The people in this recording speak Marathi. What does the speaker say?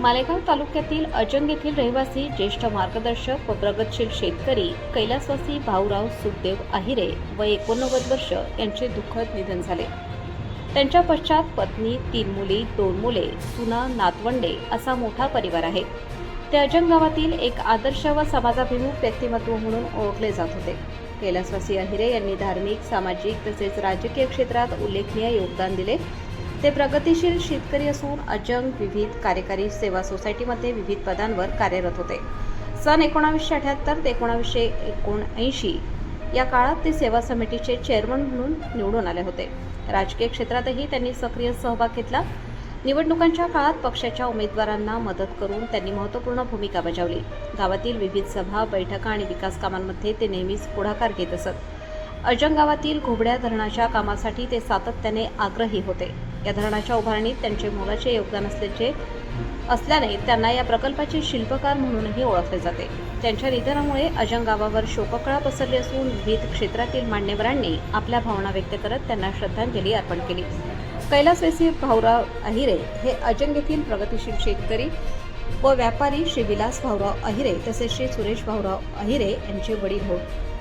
मालेगाव तालुक्यातील अजंग येथील रहिवासी, ज्येष्ठ मार्गदर्शक व प्रगतशील शेतकरी कैलासवासी भाऊराव सुखदेव आहिरे व 89 वर्ष यांचे दुःखद निधन झाले. त्यांच्या पश्चात पत्नी, 3 मुली, 2 मुले, सुना, नातवंडे असा मोठा परिवार आहे. ते अजंग गावातील एक आदर्श व समाजाभिमुख व्यक्तिमत्व म्हणून ओळखले जात होते. कैलासवासी आहिरे यांनी धार्मिक, सामाजिक तसेच राजकीय क्षेत्रात उल्लेखनीय योगदान दिले. ते प्रगतिशील शेतकरी असून अजंग विविध कार्यकारी सेवा सोसायटीमध्ये विविध पदांवर कार्यरत होते. सन 1978 ते 1979 या काळात ते सेवा समितीचे चेअरमन म्हणून निवडून आले होते. राजकीय क्षेत्रातही त्यांनी सक्रिय सहभाग घेतला. निवडणुकांच्या काळात पक्षाच्या उमेदवारांना मदत करून त्यांनी महत्त्वपूर्ण भूमिका बजावली. गावातील विविध सभा, बैठका आणि विकास कामांमध्ये ते नेहमीच पुढाकार घेत असत. अजंग गावातील घोबड्या धरणाच्या कामासाठी ते सातत्याने आग्रही होते. या धरणाच्या उभारणीत त्यांचे मोलाचे योगदान असल्याने त्यांना या प्रकल्पाचे शिल्पकार म्हणूनही ओळखले जाते. त्यांच्या निधनामुळे अजंग गावावर शोककळा पसरली असून विविध क्षेत्रातील मान्यवरांनी आपल्या भावना व्यक्त करत त्यांना श्रद्धांजली अर्पण केली. कैलासवासी भाऊराव आहिरे हे अजंग येथील प्रगतिशील शेतकरी व व्यापारी श्री विलास भाऊराव आहिरे तसेच श्री सुरेश भाऊराव आहिरे यांचे वडील होत.